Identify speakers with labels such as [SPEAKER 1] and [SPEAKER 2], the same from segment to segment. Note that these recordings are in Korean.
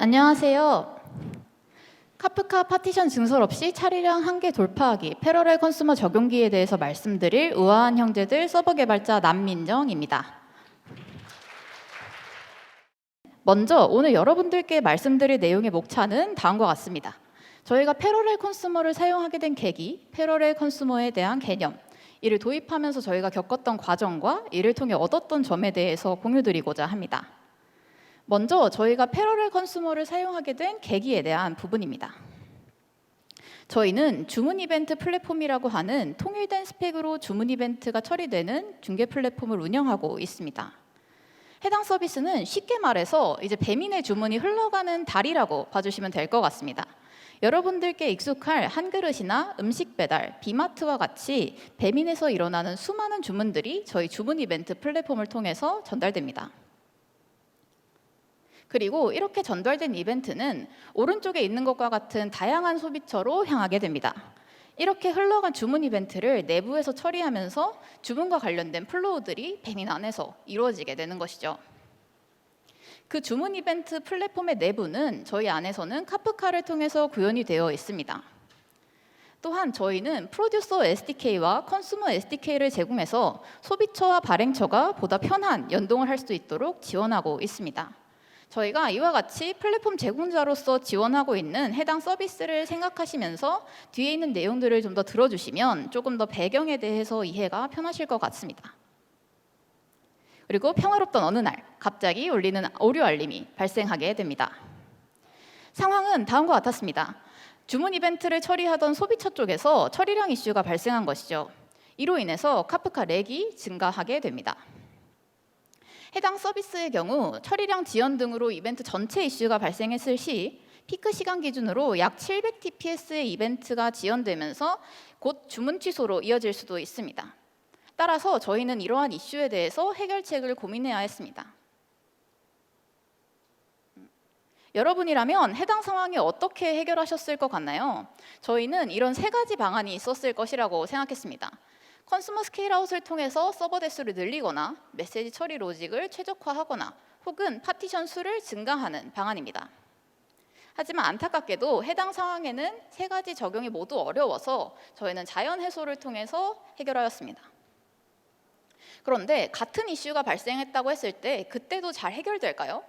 [SPEAKER 1] 안녕하세요. 카프카 파티션 증설 없이 차례량 한계 돌파하기, 패러렐 컨슈머 적용기에 대해서 말씀드릴 우아한 형제들 서버 개발자 남민정입니다. 먼저 오늘 여러분들께 말씀드릴 내용의 목차는 다음과 같습니다. 저희가 패러렐 컨슈머를 사용하게 된 계기, 패러렐 컨슈머에 대한 개념, 이를 도입하면서 저희가 겪었던 과정과 이를 통해 얻었던 점에 대해서 공유드리고자 합니다. 먼저 저희가 패러렐 컨슈머를 사용하게 된 계기에 대한 부분입니다. 저희는 주문 이벤트 플랫폼이라고 하는 통일된 스펙으로 주문 이벤트가 처리되는 중개 플랫폼을 운영하고 있습니다. 해당 서비스는 쉽게 말해서 이제 배민의 주문이 흘러가는 다리라고 봐주시면 될 것 같습니다. 여러분들께 익숙할 한 그릇이나 음식 배달, 비마트와 같이 배민에서 일어나는 수많은 주문들이 저희 주문 이벤트 플랫폼을 통해서 전달됩니다. 그리고 이렇게 전달된 이벤트는 오른쪽에 있는 것과 같은 다양한 소비처로 향하게 됩니다. 이렇게 흘러간 주문 이벤트를 내부에서 처리하면서 주문과 관련된 플로우들이 배민 안에서 이루어지게 되는 것이죠. 그 주문 이벤트 플랫폼의 내부는 저희 안에서는 카프카를 통해서 구현이 되어 있습니다. 또한 저희는 프로듀서 SDK와 컨슈머 SDK를 제공해서 소비처와 발행처가 보다 편한 연동을 할 수 있도록 지원하고 있습니다. 저희가 이와 같이 플랫폼 제공자로서 지원하고 있는 해당 서비스를 생각하시면서 뒤에 있는 내용들을 좀 더 들어주시면 조금 더 배경에 대해서 이해가 편하실 것 같습니다. 그리고 평화롭던 어느 날 갑자기 울리는 오류 알림이 발생하게 됩니다. 상황은 다음과 같았습니다. 주문 이벤트를 처리하던 소비처 쪽에서 처리량 이슈가 발생한 것이죠. 이로 인해서 카프카 렉이 증가하게 됩니다. 해당 서비스의 경우 처리량 지연 등으로 이벤트 전체 이슈가 발생했을 시 피크 시간 기준으로 약 700TPS의 이벤트가 지연되면서 곧 주문 취소로 이어질 수도 있습니다. 따라서 저희는 이러한 이슈에 대해서 해결책을 고민해야 했습니다. 여러분이라면 해당 상황에 어떻게 해결하셨을 것 같나요? 저희는 이런 세 가지 방안이 있었을 것이라고 생각했습니다. 컨슈머 스케일아웃을 통해서 서버 대수를 늘리거나 메시지 처리 로직을 최적화하거나 혹은 파티션 수를 증가하는 방안입니다. 하지만 안타깝게도 해당 상황에는 세 가지 적용이 모두 어려워서 저희는 자연 해소를 통해서 해결하였습니다. 그런데 같은 이슈가 발생했다고 했을 때 그때도 잘 해결될까요?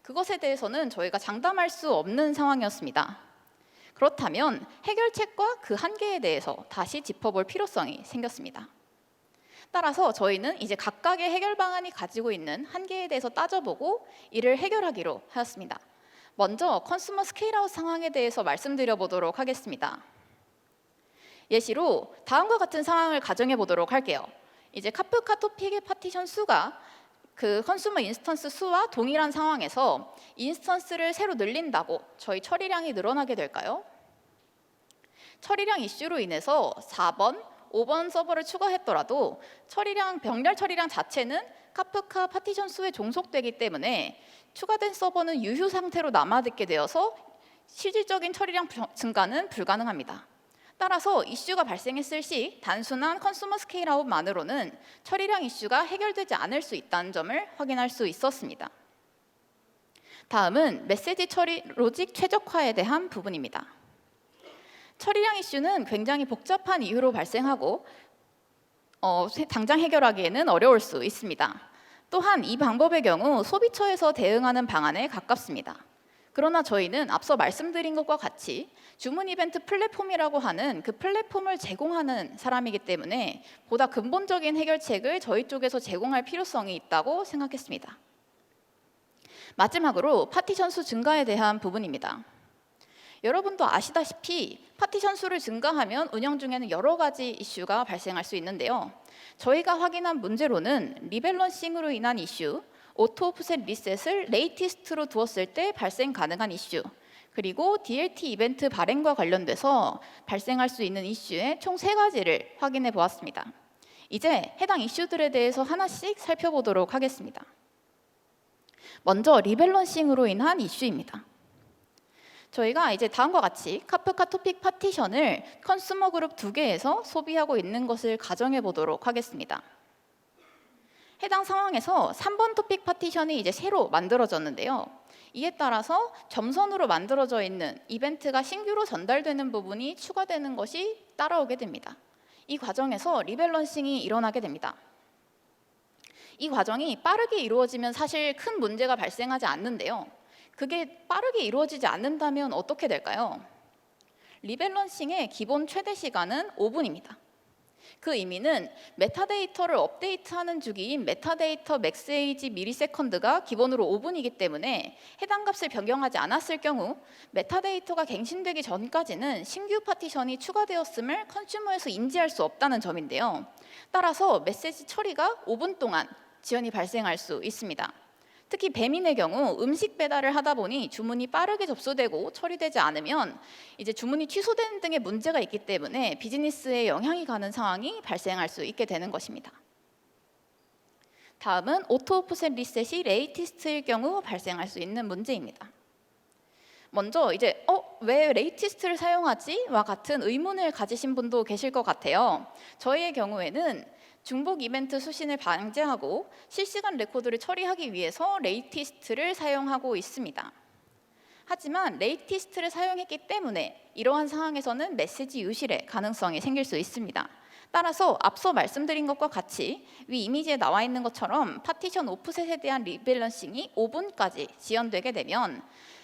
[SPEAKER 1] 그것에 대해서는 저희가 장담할 수 없는 상황이었습니다. 그렇다면 해결책과 그 한계에 대해서 다시 짚어볼 필요성이 생겼습니다. 따라서 저희는 이제 각각의 해결 방안이 가지고 있는 한계에 대해서 따져보고 이를 해결하기로 하였습니다. 먼저 컨슈머 스케일아웃 상황에 대해서 말씀드려 보도록 하겠습니다. 예시로 다음과 같은 상황을 가정해 보도록 할게요. 이제 카프카 토픽의 파티션 수가 그 컨슈머 인스턴스 수와 동일한 상황에서 인스턴스를 새로 늘린다고 저희 처리량이 늘어나게 될까요? 처리량 이슈로 인해서 4번, 5번 서버를 추가했더라도 병렬 처리량 자체는 카프카 파티션 수에 종속되기 때문에 추가된 서버는 유휴 상태로 남아있게 되어서 실질적인 처리량 증가는 불가능합니다. 따라서 이슈가 발생했을 시 단순한 컨슈머 스케일아웃만으로는 처리량 이슈가 해결되지 않을 수 있다는 점을 확인할 수 있었습니다. 다음은 메시지 처리 로직 최적화에 대한 부분입니다. 처리량 이슈는 굉장히 복잡한 이유로 발생하고 당장 해결하기에는 어려울 수 있습니다. 또한 이 방법의 경우 소비처에서 대응하는 방안에 가깝습니다. 그러나 저희는 앞서 말씀드린 것과 같이 주문 이벤트 플랫폼이라고 하는 그 플랫폼을 제공하는 사람이기 때문에 보다 근본적인 해결책을 저희 쪽에서 제공할 필요성이 있다고 생각했습니다. 마지막으로 파티션 수 증가에 대한 부분입니다. 여러분도 아시다시피 파티션 수를 증가하면 운영 중에는 여러 가지 이슈가 발생할 수 있는데요. 저희가 확인한 문제로는 리밸런싱으로 인한 이슈, 오토 오프셋 리셋을 레이티스트로 두었을 때 발생 가능한 이슈, 그리고 DLT 이벤트 발행과 관련돼서 발생할 수 있는 이슈의 총 3가지를 확인해 보았습니다. 이제 해당 이슈들에 대해서 하나씩 살펴보도록 하겠습니다. 먼저 리밸런싱으로 인한 이슈입니다. 저희가 이제 다음과 같이 카프카 토픽 파티션을 컨슈머 그룹 2개에서 소비하고 있는 것을 가정해 보도록 하겠습니다. 해당 상황에서 3번 토픽 파티션이 이제 새로 만들어졌는데요. 이에 따라서 점선으로 만들어져 있는 이벤트가 신규로 전달되는 부분이 추가되는 것이 따라오게 됩니다. 이 과정에서 리밸런싱이 일어나게 됩니다. 이 과정이 빠르게 이루어지면 사실 큰 문제가 발생하지 않는데요. 그게 빠르게 이루어지지 않는다면 어떻게 될까요? 리밸런싱의 기본 최대 시간은 5분입니다. 그 의미는 메타데이터를 업데이트하는 주기인 메타데이터 맥스에이지 미리세컨드가 기본으로 5분이기 때문에 해당 값을 변경하지 않았을 경우 메타데이터가 갱신되기 전까지는 신규 파티션이 추가되었음을 컨슈머에서 인지할 수 없다는 점인데요. 따라서 메시지 처리가 5분 동안 지연이 발생할 수 있습니다. 특히 배민의 경우 음식 배달을 하다 보니 주문이 빠르게 접수되고 처리되지 않으면 이제 주문이 취소되는 등의 문제가 있기 때문에 비즈니스에 영향이 가는 상황이 발생할 수 있게 되는 것입니다. 다음은 오토 오프셋 리셋이 레이티스트일 경우 발생할 수 있는 문제입니다. 먼저 이제 왜 레이티스트를 사용하지? 와 같은 의문을 가지신 분도 계실 것 같아요. 저희의 경우에는 중복 이벤트 수신을 방지하고 실시간 레코드를 처리하기 위해서 레이티스트를 사용하고 있습니다. 하지만 레이티스트를 사용했기 때문에 이러한 상황에서는 메시지 유실의 가능성이 생길 수 있습니다. 따라서 앞서 말씀드린 것과 같이 위 이미지에 나와 있는 것처럼 파티션 오프셋에 대한 리밸런싱이 5분까지 지연되게 되면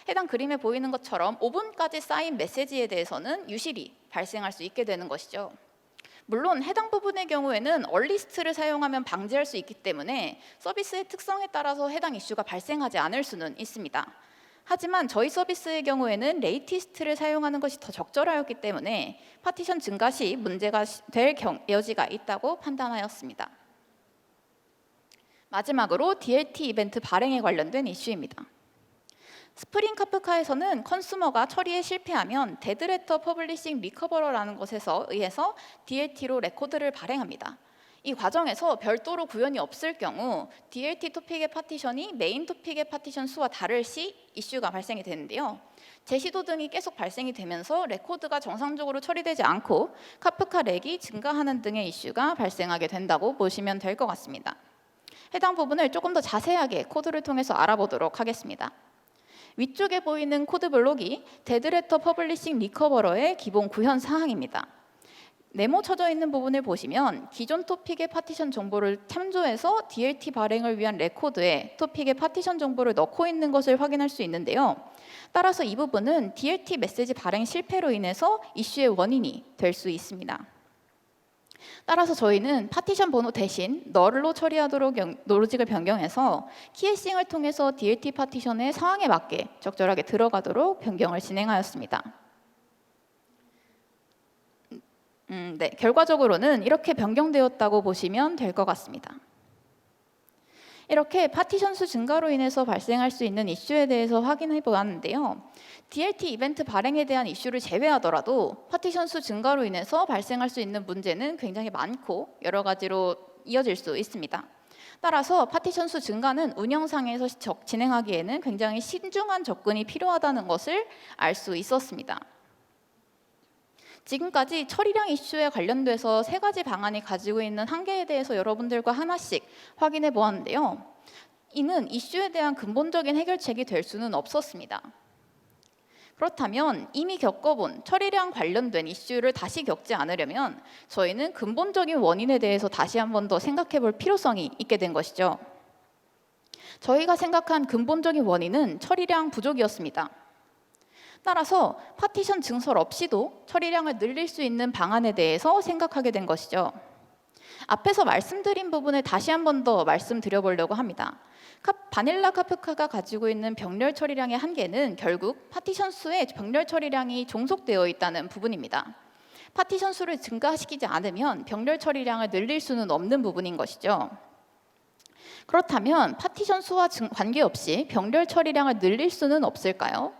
[SPEAKER 1] 해당 그림에 보이는 것처럼 5분까지 쌓인 메시지에 대해서는 유실이 발생할 수 있게 되는 것이죠. 물론 해당 부분의 경우에는 얼리스트를 사용하면 방지할 수 있기 때문에 서비스의 특성에 따라서 해당 이슈가 발생하지 않을 수는 있습니다. 하지만 저희 서비스의 경우에는 레이티스트를 사용하는 것이 더 적절하였기 때문에 파티션 증가 시 문제가 될 여지가 있다고 판단하였습니다. 마지막으로 DLT 이벤트 발행에 관련된 이슈입니다. 스프링 카프카에서는 컨슈머가 처리에 실패하면 데드레터 퍼블리싱 리커버러라는 것에서 의해서 DLT로 레코드를 발행합니다. 이 과정에서 별도로 구현이 없을 경우 DLT 토픽의 파티션이 메인 토픽의 파티션 수와 다를 시 이슈가 발생이 되는데요. 재시도 등이 계속 발생이 되면서 레코드가 정상적으로 처리되지 않고 카프카 렉이 증가하는 등의 이슈가 발생하게 된다고 보시면 될 것 같습니다. 해당 부분을 조금 더 자세하게 코드를 통해서 알아보도록 하겠습니다. 위쪽에 보이는 코드 블록이 데드레터 퍼블리싱 리커버러의 기본 구현 사항입니다. 네모 쳐져 있는 부분을 보시면 기존 토픽의 파티션 정보를 참조해서 DLT 발행을 위한 레코드에 토픽의 파티션 정보를 넣고 있는 것을 확인할 수 있는데요. 따라서 이 부분은 DLT 메시지 발행 실패로 인해서 이슈의 원인이 될 수 있습니다. 따라서 저희는 파티션 번호 대신 널로 처리하도록 로직을 변경해서 키해싱을 통해서 DLT 파티션의 상황에 맞게 적절하게 들어가도록 변경을 진행하였습니다. 네, 결과적으로는 이렇게 변경되었다고 보시면 될 것 같습니다. 이렇게 파티션 수 증가로 인해서 발생할 수 있는 이슈에 대해서 확인해 보았는데요. DLT 이벤트 발행에 대한 이슈를 제외하더라도 파티션 수 증가로 인해서 발생할 수 있는 문제는 굉장히 많고 여러 가지로 이어질 수 있습니다. 따라서 파티션 수 증가는 운영상에서 진행하기에는 굉장히 신중한 접근이 필요하다는 것을 알 수 있었습니다. 지금까지 처리량 이슈에 관련돼서 3가지 방안이 가지고 있는 한계에 대해서 여러분들과 하나씩 확인해 보았는데요. 이는 이슈에 대한 근본적인 해결책이 될 수는 없었습니다. 그렇다면 이미 겪어본 처리량 관련된 이슈를 다시 겪지 않으려면 저희는 근본적인 원인에 대해서 다시 한 번 더 생각해 볼 필요성이 있게 된 것이죠. 저희가 생각한 근본적인 원인은 처리량 부족이었습니다. 따라서 파티션 증설 없이도 처리량을 늘릴 수 있는 방안에 대해서 생각하게 된 것이죠. 앞에서 말씀드린 부분을 다시 한 번 더 말씀드려보려고 합니다. 바닐라 카프카가 가지고 있는 병렬 처리량의 한계는 결국 파티션 수의 병렬 처리량이 종속되어 있다는 부분입니다. 파티션 수를 증가시키지 않으면 병렬 처리량을 늘릴 수는 없는 부분인 것이죠. 그렇다면 파티션 수와 관계없이 병렬 처리량을 늘릴 수는 없을까요?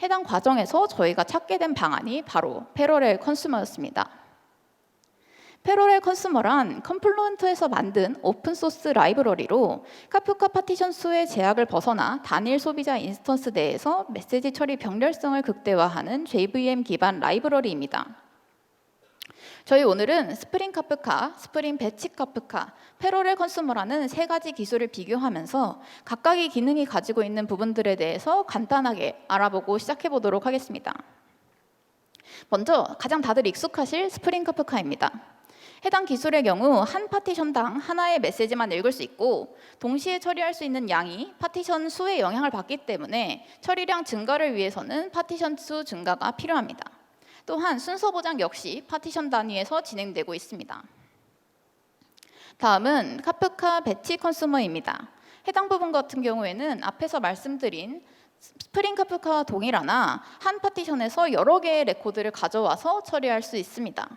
[SPEAKER 1] 해당 과정에서 저희가 찾게 된 방안이 바로 패러렐 컨슈머였습니다. 패러렐 컨슈머란 컴플루언트에서 만든 오픈소스 라이브러리로 카프카 파티션 수의 제약을 벗어나 단일 소비자 인스턴스 내에서 메시지 처리 병렬성을 극대화하는 JVM 기반 라이브러리입니다. 저희 오늘은 스프링 카프카, 스프링 배치 카프카, 패러렐 컨슈머라는 세 가지 기술을 비교하면서 각각의 기능이 가지고 있는 부분들에 대해서 간단하게 알아보고 시작해 보도록 하겠습니다. 먼저 가장 다들 익숙하실 스프링 카프카입니다. 해당 기술의 경우 한 파티션당 하나의 메시지만 읽을 수 있고 동시에 처리할 수 있는 양이 파티션 수에 영향을 받기 때문에 처리량 증가를 위해서는 파티션 수 증가가 필요합니다. 또한 순서 보장 역시 파티션 단위에서 진행되고 있습니다. 다음은 카프카 배치 컨슈머입니다. 해당 부분 같은 경우에는 앞에서 말씀드린 스프링 카프카와 동일하나 한 파티션에서 여러 개의 레코드를 가져와서 처리할 수 있습니다.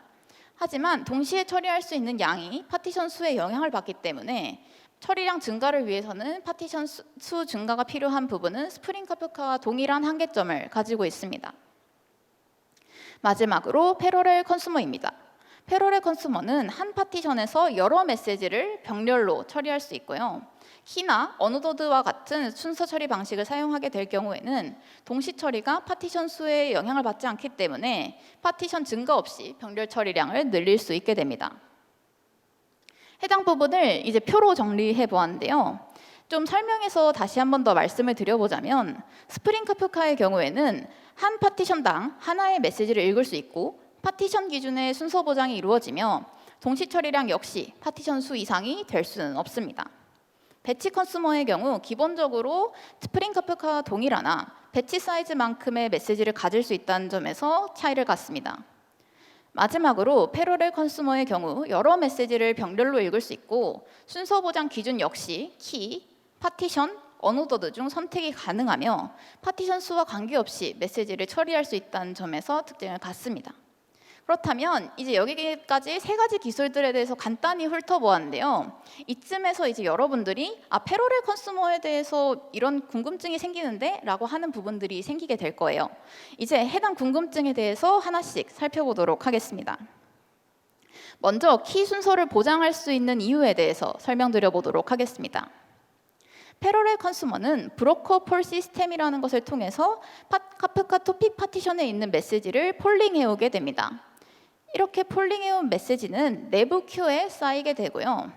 [SPEAKER 1] 하지만 동시에 처리할 수 있는 양이 파티션 수에 영향을 받기 때문에 처리량 증가를 위해서는 파티션 수 증가가 필요한 부분은 스프링 카프카와 동일한 한계점을 가지고 있습니다. 마지막으로 패러렐 컨슈머입니다. 패러렐 컨슈머는 한 파티션에서 여러 메시지를 병렬로 처리할 수 있고요. 키나 어느더드와 같은 순서 처리 방식을 사용하게 될 경우에는 동시 처리가 파티션 수에 영향을 받지 않기 때문에 파티션 증가 없이 병렬 처리량을 늘릴 수 있게 됩니다. 해당 부분을 이제 표로 정리해 보았는데요. 좀 설명해서 다시 한 번 더 말씀을 드려보자면 스프링 카프카의 경우에는 한 파티션당 하나의 메시지를 읽을 수 있고 파티션 기준의 순서 보장이 이루어지며 동시 처리량 역시 파티션 수 이상이 될 수는 없습니다. 배치 컨슈머의 경우 기본적으로 스프링 카프카와 동일하나 배치 사이즈만큼의 메시지를 가질 수 있다는 점에서 차이를 갖습니다. 마지막으로 패러렐 컨슈머의 경우 여러 메시지를 병렬로 읽을 수 있고 순서 보장 기준 역시 키, 파티션, 어느더드 중 선택이 가능하며 파티션 수와 관계없이 메시지를 처리할 수 있다는 점에서 특징을 갖습니다. 그렇다면 이제 여기까지 세 가지 기술들에 대해서 간단히 훑어보았는데요. 이쯤에서 이제 여러분들이 패러렐 컨슈머에 대해서 이런 궁금증이 생기는데 라고 하는 부분들이 생기게 될 거예요. 이제 해당 궁금증에 대해서 하나씩 살펴보도록 하겠습니다. 먼저 키 순서를 보장할 수 있는 이유에 대해서 설명드려 보도록 하겠습니다. 패러렐 컨슈머는 브로커 폴 시스템이라는 것을 통해서 카프카 토픽 파티션에 있는 메시지를 폴링해오게 됩니다. 이렇게 폴링해온 메시지는 내부 큐에 쌓이게 되고요.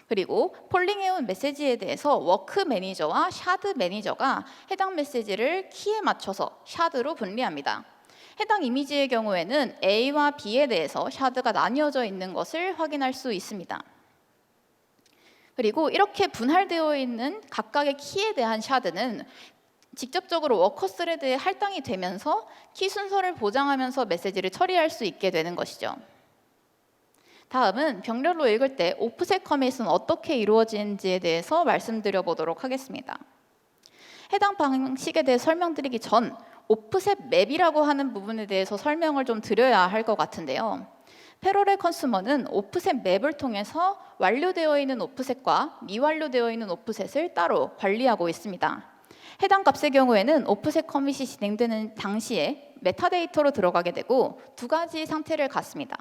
[SPEAKER 1] 그리고 폴링해온 메시지에 대해서 워크 매니저와 샤드 매니저가 해당 메시지를 키에 맞춰서 샤드로 분리합니다. 해당 이미지의 경우에는 A와 B에 대해서 샤드가 나뉘어져 있는 것을 확인할 수 있습니다. 그리고 이렇게 분할되어 있는 각각의 키에 대한 샤드는 직접적으로 워커 스레드에 할당이 되면서 키 순서를 보장하면서 메시지를 처리할 수 있게 되는 것이죠. 다음은 병렬로 읽을 때 오프셋 커밋은 어떻게 이루어지는지에 대해서 말씀드려 보도록 하겠습니다. 해당 방식에 대해 설명드리기 전 오프셋 맵이라고 하는 부분에 대해서 설명을 좀 드려야 할 것 같은데요. 패러렐 컨슈머는 오프셋 맵을 통해서 완료되어 있는 오프셋과 미완료되어 있는 오프셋을 따로 관리하고 있습니다. 해당 값의 경우에는 오프셋 커밋이 진행되는 당시에 메타데이터로 들어가게 되고 두 가지 상태를 갖습니다.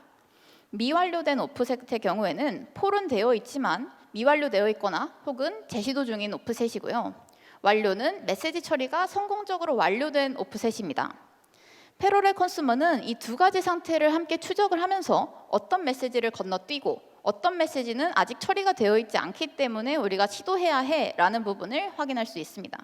[SPEAKER 1] 미완료된 오프셋의 경우에는 폴은 되어 있지만 미완료되어 있거나 혹은 제시도 중인 오프셋이고요. 완료는 메시지 처리가 성공적으로 완료된 오프셋입니다. 패러렐 컨슈머는 이 두 가지 상태를 함께 추적을 하면서 어떤 메시지를 건너뛰고 어떤 메시지는 아직 처리가 되어 있지 않기 때문에 우리가 시도해야 해라는 부분을 확인할 수 있습니다.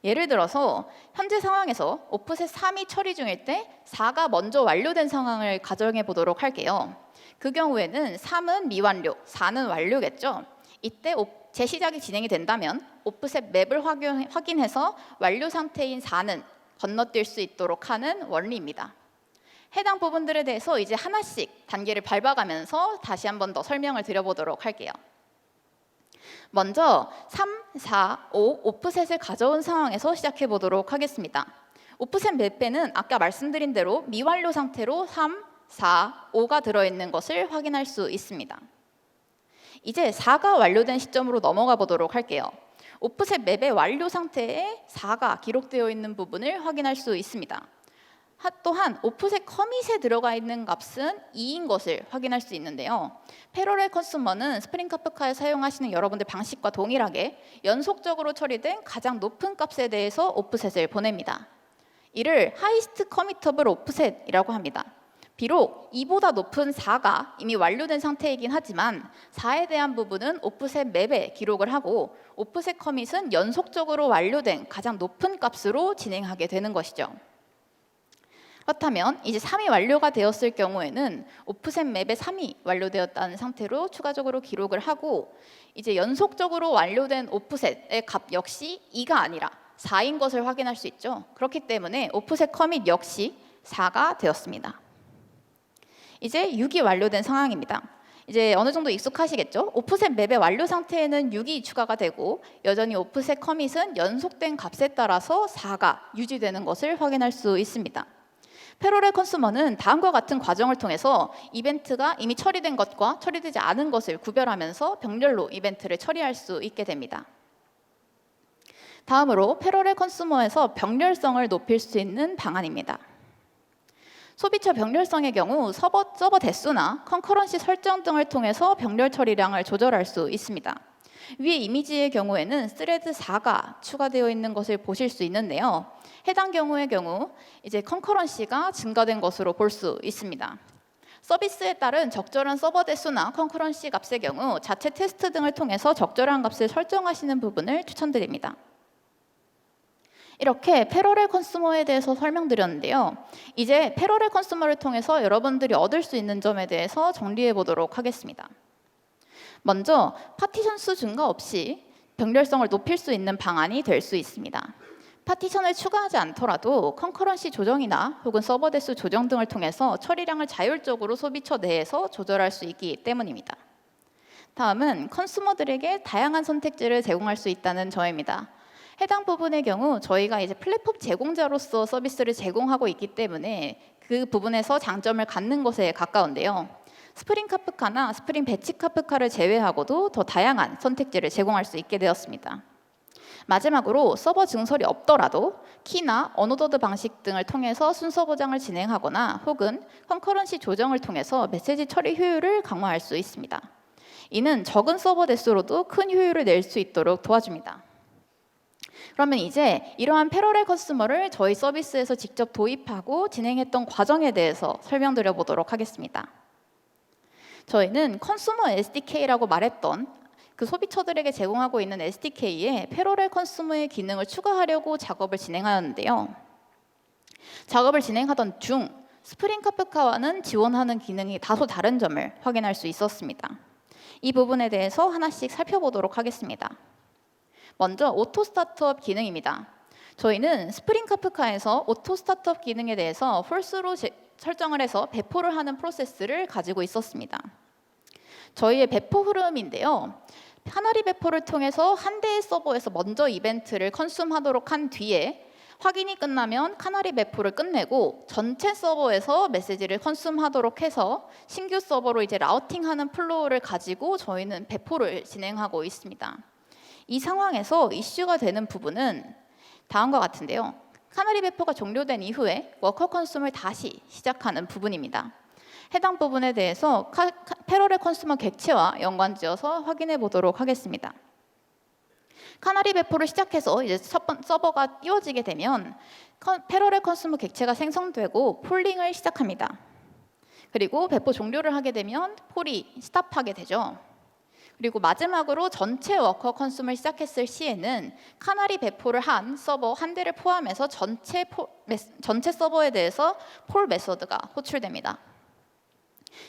[SPEAKER 1] 예를 들어서 현재 상황에서 오프셋 3이 처리 중일 때 4가 먼저 완료된 상황을 가정해 보도록 할게요. 그 경우에는 3은 미완료, 4는 완료겠죠. 이때 재시작이 진행이 된다면 오프셋 맵을 확인해서 완료 상태인 4는 건너뛸 수 있도록 하는 원리입니다. 해당 부분들에 대해서 이제 하나씩 단계를 밟아가면서 다시 한 번 더 설명을 드려보도록 할게요. 먼저 3, 4, 5 오프셋을 가져온 상황에서 시작해 보도록 하겠습니다. 오프셋 맵에는 아까 말씀드린 대로 미완료 상태로 3, 4, 5가 들어있는 것을 확인할 수 있습니다. 이제 4가 완료된 시점으로 넘어가 보도록 할게요. 오프셋 맵의 완료 상태에 4가 기록되어 있는 부분을 확인할 수 있습니다. 또한 오프셋 커밋에 들어가 있는 값은 2인 것을 확인할 수 있는데요. 패러렐 컨슈머는 스프링 카프카에 사용하시는 여러분들 방식과 동일하게 연속적으로 처리된 가장 높은 값에 대해서 오프셋을 보냅니다. 이를 하이스트 커미터블 오프셋이라고 합니다. 비록 2보다 높은 4가 이미 완료된 상태이긴 하지만 4에 대한 부분은 오프셋 맵에 기록을 하고 오프셋 커밋은 연속적으로 완료된 가장 높은 값으로 진행하게 되는 것이죠. 그렇다면 이제 3이 완료가 되었을 경우에는 오프셋 맵에 3이 완료되었다는 상태로 추가적으로 기록을 하고 이제 연속적으로 완료된 오프셋의 값 역시 2가 아니라 4인 것을 확인할 수 있죠. 그렇기 때문에 오프셋 커밋 역시 4가 되었습니다. 이제 6이 완료된 상황입니다. 이제 어느 정도 익숙하시겠죠? 오프셋 맵의 완료 상태에는 6이 추가가 되고 여전히 오프셋 커밋은 연속된 값에 따라서 4가 유지되는 것을 확인할 수 있습니다. 패러렐 컨슈머는 다음과 같은 과정을 통해서 이벤트가 이미 처리된 것과 처리되지 않은 것을 구별하면서 병렬로 이벤트를 처리할 수 있게 됩니다. 다음으로 패러렐 컨슈머에서 병렬성을 높일 수 있는 방안입니다. 소비처 병렬성의 경우 서버 대수나 컨커런시 설정 등을 통해서 병렬 처리량을 조절할 수 있습니다. 위의 이미지의 경우에는 스레드 4가 추가되어 있는 것을 보실 수 있는데요. 해당 경우의 경우 이제 컨커런시가 증가된 것으로 볼 수 있습니다. 서비스에 따른 적절한 서버 대수나 컨커런시 값의 경우 자체 테스트 등을 통해서 적절한 값을 설정하시는 부분을 추천드립니다. 이렇게 패러렐 컨슈머에 대해서 설명드렸는데요. 이제 패러렐 컨슈머를 통해서 여러분들이 얻을 수 있는 점에 대해서 정리해 보도록 하겠습니다. 먼저 파티션 수 증가 없이 병렬성을 높일 수 있는 방안이 될 수 있습니다. 파티션을 추가하지 않더라도 컨커런시 조정이나 혹은 서버 대수 조정 등을 통해서 처리량을 자율적으로 소비처 내에서 조절할 수 있기 때문입니다. 다음은 컨슈머들에게 다양한 선택지를 제공할 수 있다는 점입니다. 해당 부분의 경우 저희가 이제 플랫폼 제공자로서 서비스를 제공하고 있기 때문에 그 부분에서 장점을 갖는 것에 가까운데요. 스프링 카프카나 스프링 배치 카프카를 제외하고도 더 다양한 선택지를 제공할 수 있게 되었습니다. 마지막으로 서버 증설이 없더라도 키나 언어더드 방식 등을 통해서 순서 보장을 진행하거나 혹은 컨커런시 조정을 통해서 메시지 처리 효율을 강화할 수 있습니다. 이는 적은 서버 대수로도 큰 효율을 낼 수 있도록 도와줍니다. 그러면 이제 이러한 패러렐 컨슈머를 저희 서비스에서 직접 도입하고 진행했던 과정에 대해서 설명드려 보도록 하겠습니다. 저희는 컨슈머 SDK라고 말했던 그 소비처들에게 제공하고 있는 SDK에 패러렐 컨슈머의 기능을 추가하려고 작업을 진행하였는데요. 작업을 진행하던 중 스프링 카프카와는 지원하는 기능이 다소 다른 점을 확인할 수 있었습니다. 이 부분에 대해서 하나씩 살펴보도록 하겠습니다. 먼저 오토 스타트업 기능입니다. 저희는 스프링 카프카에서 오토 스타트업 기능에 대해서 폴스로 설정을 해서 배포를 하는 프로세스를 가지고 있었습니다. 저희의 배포 흐름인데요. 카나리 배포를 통해서 한 대의 서버에서 먼저 이벤트를 컨슘하도록 한 뒤에 확인이 끝나면 카나리 배포를 끝내고 전체 서버에서 메시지를 컨슘하도록 해서 신규 서버로 이제 라우팅하는 플로우를 가지고 저희는 배포를 진행하고 있습니다. 이 상황에서 이슈가 되는 부분은 다음과 같은데요. 카나리 배포가 종료된 이후에 워커 컨숨을 다시 시작하는 부분입니다. 해당 부분에 대해서 패러렐 컨슈머 객체와 연관지어서 확인해 보도록 하겠습니다. 카나리 배포를 시작해서 이제 첫 번째 서버가 띄워지게 되면 패러렐 컨슈머 객체가 생성되고 폴링을 시작합니다. 그리고 배포 종료를 하게 되면 폴이 스탑하게 되죠. 그리고 마지막으로 전체 워커 컨숨을 시작했을 시에는 카나리 배포를 한 서버 한 대를 포함해서 전체 서버에 대해서 폴 메서드가 호출됩니다.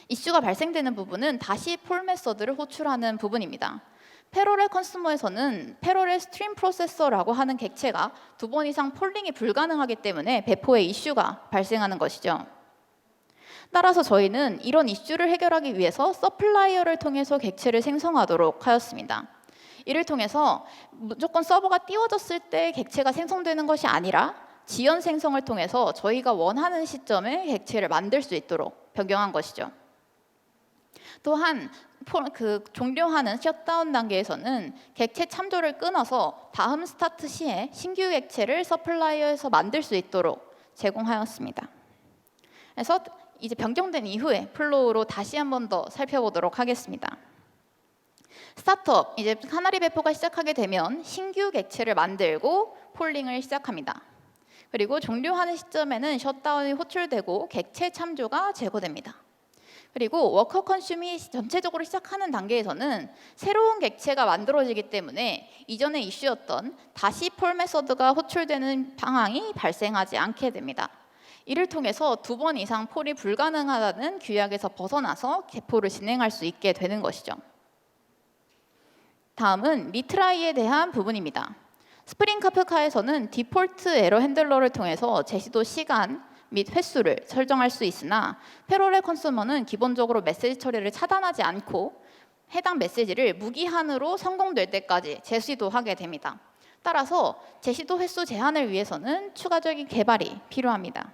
[SPEAKER 1] 이슈가 발생되는 부분은 다시 폴 메서드를 호출하는 부분입니다. 패러렐 컨슈머에서는 패러렐 스트림 프로세서라고 하는 객체가 2번 이상 폴링이 불가능하기 때문에 배포에 이슈가 발생하는 것이죠. 따라서 저희는 이런 이슈를 해결하기 위해서 서플라이어를 통해서 객체를 생성하도록 하였습니다. 이를 통해서 무조건 서버가 띄워졌을 때 객체가 생성되는 것이 아니라 지연 생성을 통해서 저희가 원하는 시점에 객체를 만들 수 있도록 변경한 것이죠. 또한 종료하는 셧다운 단계에서는 객체 참조를 끊어서 다음 스타트 시에 신규 객체를 서플라이어에서 만들 수 있도록 제공하였습니다. 그래서 이제 변경된 이후에 플로우로 다시 한 번 더 살펴보도록 하겠습니다. 스타트업, 이제 카나리 배포가 시작하게 되면 신규 객체를 만들고 폴링을 시작합니다. 그리고 종료하는 시점에는 셧다운이 호출되고 객체 참조가 제거됩니다. 그리고 워커 컨슘이 전체적으로 시작하는 단계에서는 새로운 객체가 만들어지기 때문에 이전에 이슈였던 다시 폴 메서드가 호출되는 상황이 발생하지 않게 됩니다. 이를 통해서 2번 이상 폴이 불가능하다는 규약에서 벗어나서 개포를 진행할 수 있게 되는 것이죠. 다음은 리트라이에 대한 부분입니다. 스프링 카프카에서는 디폴트 에러 핸들러를 통해서 제시도 시간 및 횟수를 설정할 수 있으나 패러렐 컨슈머는 기본적으로 메시지 처리를 차단하지 않고 해당 메시지를 무기한으로 성공될 때까지 재시도하게 됩니다. 따라서 재시도 횟수 제한을 위해서는 추가적인 개발이 필요합니다.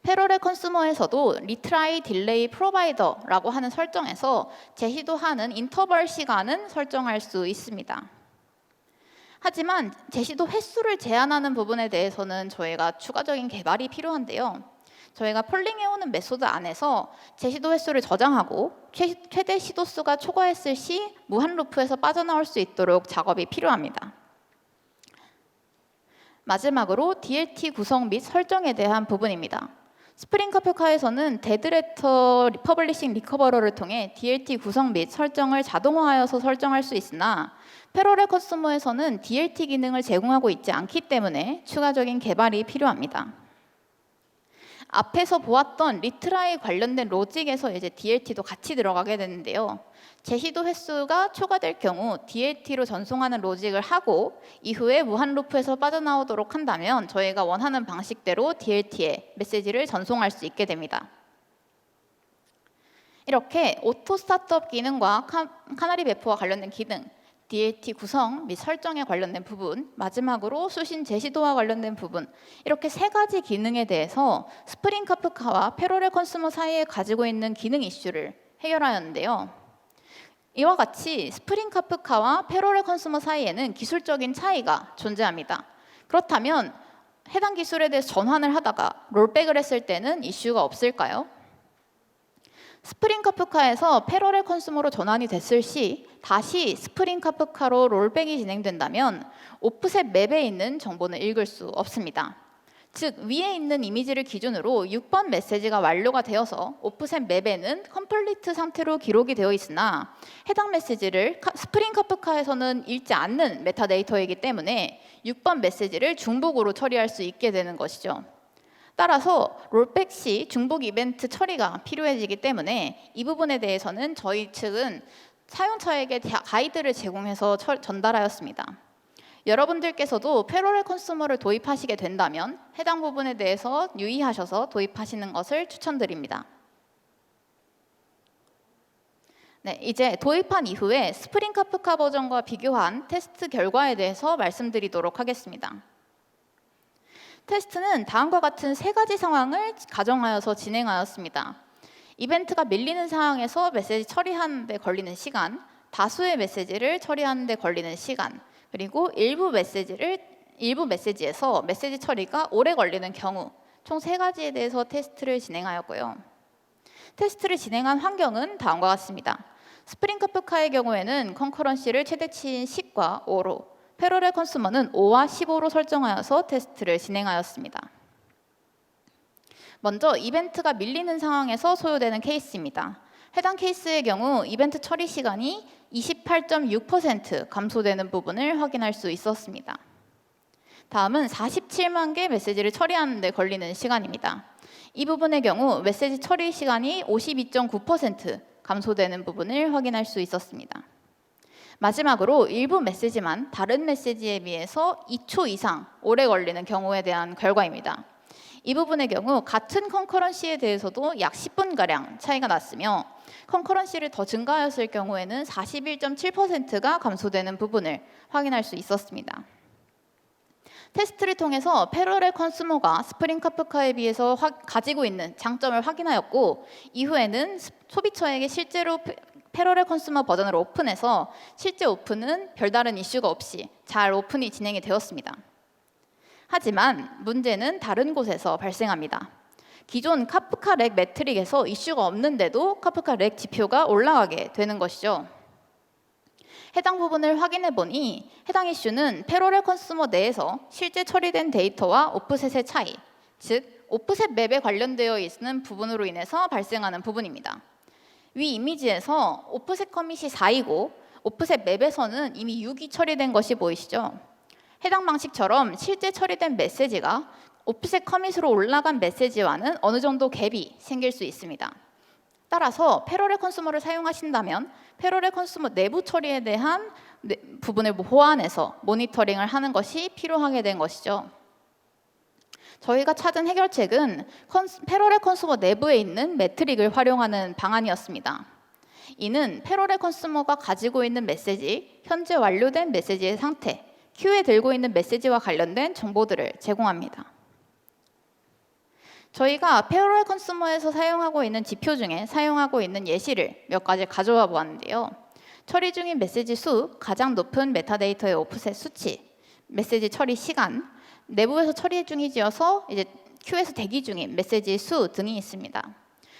[SPEAKER 1] 패러렐 컨슈머에서도 리트라이 딜레이 프로바이더라고 하는 설정에서 재시도하는 인터벌 시간은 설정할 수 있습니다. 하지만 재시도 횟수를 제한하는 부분에 대해서는 저희가 추가적인 개발이 필요한데요. 저희가 폴링해오는 메소드 안에서 재시도 횟수를 저장하고 최대 시도수가 초과했을 시 무한 루프에서 빠져나올 수 있도록 작업이 필요합니다. 마지막으로 DLT 구성 및 설정에 대한 부분입니다. 스프링 카프카에서는 데드레터 퍼블리싱 리커버러를 통해 DLT 구성 및 설정을 자동화하여서 설정할 수 있으나 패러렐 컨슈머에서는 DLT 기능을 제공하고 있지 않기 때문에 추가적인 개발이 필요합니다. 앞에서 보았던 리트라이 관련된 로직에서 이제 DLT도 같이 들어가게 되는데요. 재시도 횟수가 초과될 경우 DLT로 전송하는 로직을 하고 이후에 무한 루프에서 빠져나오도록 한다면 저희가 원하는 방식대로 DLT에 메시지를 전송할 수 있게 됩니다. 이렇게 오토 스타트업 기능과 카나리 배포와 관련된 기능, DLT 구성 및 설정에 관련된 부분, 마지막으로 수신 재시도와 관련된 부분, 이렇게 3가지 기능에 대해서 스프링 카프카와 패러렐 컨슈머 사이에 가지고 있는 기능 이슈를 해결하였는데요. 이와 같이 스프링 카프카와 패러렐 컨슈머 사이에는 기술적인 차이가 존재합니다. 그렇다면 해당 기술에 대해서 전환을 하다가 롤백을 했을 때는 이슈가 없을까요? 스프링 카프카에서 패러렐 컨슈머로 전환이 됐을 시 다시 스프링 카프카로 롤백이 진행된다면 오프셋 맵에 있는 정보는 읽을 수 없습니다. 즉 위에 있는 이미지를 기준으로 6번 메시지가 완료가 되어서 오프셋 맵에는 컴플리트 상태로 기록이 되어 있으나 해당 메시지를 스프링 카프카에서는 읽지 않는 메타데이터이기 때문에 6번 메시지를 중복으로 처리할 수 있게 되는 것이죠. 따라서 롤백 시 중복 이벤트 처리가 필요해지기 때문에 이 부분에 대해서는 저희 측은 사용자에게 가이드를 제공해서 전달하였습니다. 여러분들께서도 패러렐 컨슈머를 도입하시게 된다면 해당 부분에 대해서 유의하셔서 도입하시는 것을 추천드립니다. 네, 이제 도입한 이후에 스프링 카프카 버전과 비교한 테스트 결과에 대해서 말씀드리도록 하겠습니다. 테스트는 다음과 같은 3가지 상황을 가정하여서 진행하였습니다. 이벤트가 밀리는 상황에서 메시지 처리하는 데 걸리는 시간, 다수의 메시지를 처리하는 데 걸리는 시간, 그리고 일부 메시지에서 메시지 처리가 오래 걸리는 경우 총 3가지에 대해서 테스트를 진행하였고요. 테스트를 진행한 환경은 다음과 같습니다. 스프링 카프카의 경우에는 컨커런시를 최대치인 10과 5로, 패러렐 컨슈머는 5와 15로 설정하여서 테스트를 진행하였습니다. 먼저 이벤트가 밀리는 상황에서 소요되는 케이스입니다. 해당 케이스의 경우 이벤트 처리 시간이 28.6% 감소되는 부분을 확인할 수 있었습니다. 다음은 47만 개 메시지를 처리하는 데 걸리는 시간입니다. 이 부분의 경우 메시지 처리 시간이 52.9% 감소되는 부분을 확인할 수 있었습니다. 마지막으로 일부 메시지만 다른 메시지에 비해서 2초 이상 오래 걸리는 경우에 대한 결과입니다. 이 부분의 경우 같은 컨커런시에 대해서도 약 10분가량 차이가 났으며 컨커런시를 더 증가하였을 경우에는 41.7%가 감소되는 부분을 확인할 수 있었습니다. 테스트를 통해서 패러렐 컨슈머가 스프링 카프카에 비해서 가지고 있는 장점을 확인하였고 이후에는 소비처에게 실제로 패러렐 컨슈머 버전을 오픈해서 실제 오픈은 별다른 이슈가 없이 잘 오픈이 진행이 되었습니다. 하지만 문제는 다른 곳에서 발생합니다. 기존 카프카 렉 매트릭에서 이슈가 없는데도 카프카 렉 지표가 올라가게 되는 것이죠. 해당 부분을 확인해 보니 해당 이슈는 패러렐 컨슈머 내에서 실제 처리된 데이터와 오프셋의 차이, 즉 오프셋 맵에 관련되어 있는 부분으로 인해서 발생하는 부분입니다. 위 이미지에서 오프셋 커밋이 4이고 오프셋 맵에서는 이미 6이 처리된 것이 보이시죠? 해당 방식처럼 실제 처리된 메시지가 오프셋 커밋으로 올라간 메시지와는 어느 정도 갭이 생길 수 있습니다. 따라서 패러렐 컨슈머를 사용하신다면 패러렐 컨슈머 내부 처리에 대한 부분을 호환해서 모니터링을 하는 것이 필요하게 된 것이죠. 저희가 찾은 해결책은 패러렐 컨슈머 내부에 있는 매트릭을 활용하는 방안이었습니다. 이는 패러렐 컨슈머가 가지고 있는 메시지, 현재 완료된 메시지의 상태, 큐에 들고 있는 메시지와 관련된 정보들을 제공합니다. 저희가 패러렐 컨슈머에서 사용하고 있는 지표 중에 사용하고 있는 예시를 몇 가지 가져와 보았는데요. 처리 중인 메시지 수, 가장 높은 메타데이터의 오프셋 수치, 메시지 처리 시간, 내부에서 처리 중이지어서 이제 큐에서 대기 중인 메시지 수 등이 있습니다.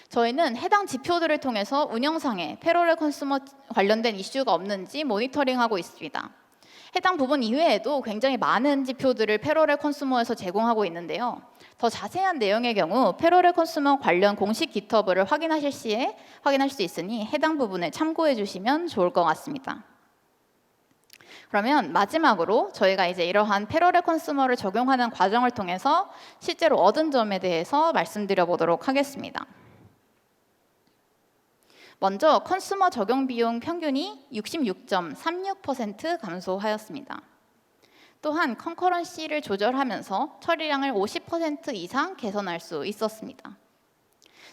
[SPEAKER 1] 저희는 해당 지표들을 통해서 운영상에 패러렐 컨슈머 관련된 이슈가 없는지 모니터링하고 있습니다. 해당 부분 이외에도 굉장히 많은 지표들을 패러렐 컨슈머에서 제공하고 있는데요. 더 자세한 내용의 경우 패러렐 컨슈머 관련 공식 깃허브를 확인하실 시에 확인할 수 있으니 해당 부분을 참고해 주시면 좋을 것 같습니다. 그러면 마지막으로 저희가 이제 이러한 패러렐 컨슈머를 적용하는 과정을 통해서 실제로 얻은 점에 대해서 말씀드려 보도록 하겠습니다. 먼저 컨슈머 적용 비용 평균이 66.36% 감소하였습니다. 또한 컨커런시를 조절하면서 처리량을 50% 이상 개선할 수 있었습니다.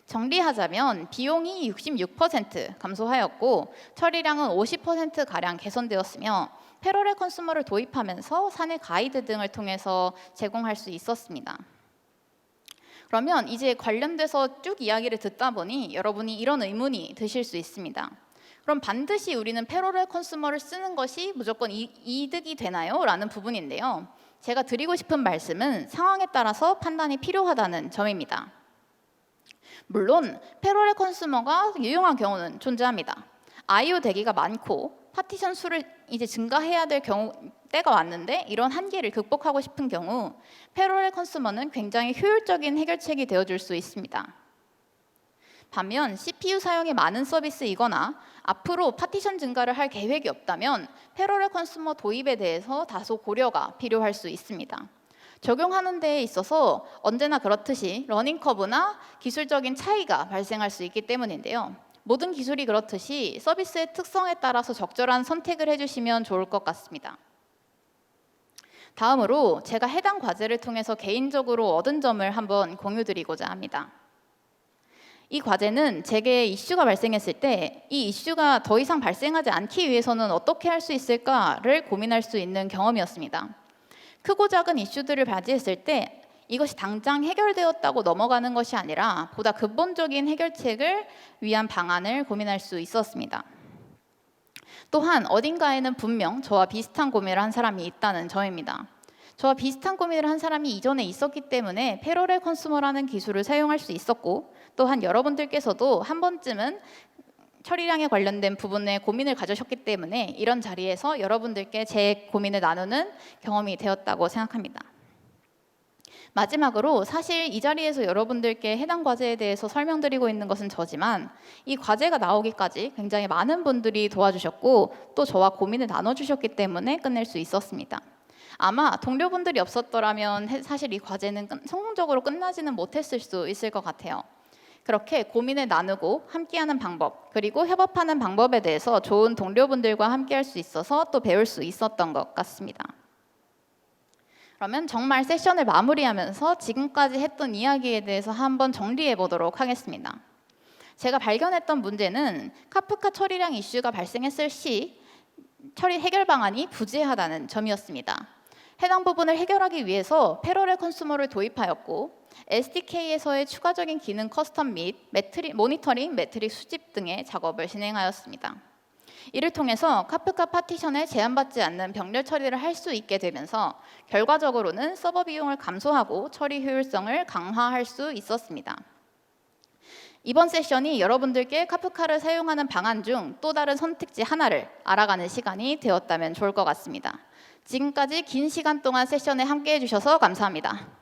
[SPEAKER 1] 정리하자면 비용이 66% 감소하였고 처리량은 50%가량 개선되었으며 패러렐 컨슈머를 도입하면서 사내 가이드 등을 통해서 제공할 수 있었습니다. 그러면 이제 관련돼서 쭉 이야기를 듣다 보니 여러분이 이런 의문이 드실 수 있습니다. 그럼 반드시 우리는 패러렐 컨슈머를 쓰는 것이 무조건 이득이 되나요? 라는 부분인데요. 제가 드리고 싶은 말씀은 상황에 따라서 판단이 필요하다는 점입니다. 물론 패러렐 컨슈머가 유용한 경우는 존재합니다. I/O 대기가 많고 파티션 수를 이제 증가해야 될 경우 때가 왔는데 이런 한계를 극복하고 싶은 경우 패러렐 컨슈머는 굉장히 효율적인 해결책이 되어줄 수 있습니다. 반면 CPU 사용이 많은 서비스이거나 앞으로 파티션 증가를 할 계획이 없다면 패러렐 컨슈머 도입에 대해서 다소 고려가 필요할 수 있습니다. 적용하는 데에 있어서 언제나 그렇듯이 러닝 커브나 기술적인 차이가 발생할 수 있기 때문인데요. 모든 기술이 그렇듯이 서비스의 특성에 따라서 적절한 선택을 해주시면 좋을 것 같습니다. 다음으로 제가 해당 과제를 통해서 개인적으로 얻은 점을 한번 공유드리고자 합니다. 이 과제는 제게 이슈가 발생했을 때 이 이슈가 더 이상 발생하지 않기 위해서는 어떻게 할 수 있을까를 고민할 수 있는 경험이었습니다. 크고 작은 이슈들을 맞이했을 때 이것이 당장 해결되었다고 넘어가는 것이 아니라 보다 근본적인 해결책을 위한 방안을 고민할 수 있었습니다. 또한 어딘가에는 분명 저와 비슷한 고민을 한 사람이 있다는 점입니다. 저와 비슷한 고민을 한 사람이 이전에 있었기 때문에 패러렐 컨슈머라는 기술을 사용할 수 있었고 또한 여러분들께서도 한 번쯤은 처리량에 관련된 부분에 고민을 가지셨기 때문에 이런 자리에서 여러분들께 제 고민을 나누는 경험이 되었다고 생각합니다. 마지막으로 사실 이 자리에서 여러분들께 해당 과제에 대해서 설명드리고 있는 것은 저지만 이 과제가 나오기까지 굉장히 많은 분들이 도와주셨고 또 저와 고민을 나눠주셨기 때문에 끝낼 수 있었습니다. 아마 동료분들이 없었더라면 사실 이 과제는 성공적으로 끝나지는 못했을 수 있을 것 같아요. 그렇게 고민을 나누고 함께하는 방법 그리고 협업하는 방법에 대해서 좋은 동료분들과 함께할 수 있어서 또 배울 수 있었던 것 같습니다. 그러면 정말 세션을 마무리하면서 지금까지 했던 이야기에 대해서 한번 정리해 보도록 하겠습니다. 제가 발견했던 문제는 카프카 처리량 이슈가 발생했을 시 처리 해결 방안이 부재하다는 점이었습니다. 해당 부분을 해결하기 위해서 패러렐 컨슈머를 도입하였고 SDK에서의 추가적인 기능 커스텀 및 모니터링 매트릭 수집 등의 작업을 진행하였습니다. 이를 통해서 카프카 파티션에 제한받지 않는 병렬 처리를 할 수 있게 되면서 결과적으로는 서버 비용을 감소하고 처리 효율성을 강화할 수 있었습니다. 이번 세션이 여러분들께 카프카를 사용하는 방안 중 또 다른 선택지 하나를 알아가는 시간이 되었다면 좋을 것 같습니다. 지금까지 긴 시간 동안 세션에 함께 해주셔서 감사합니다.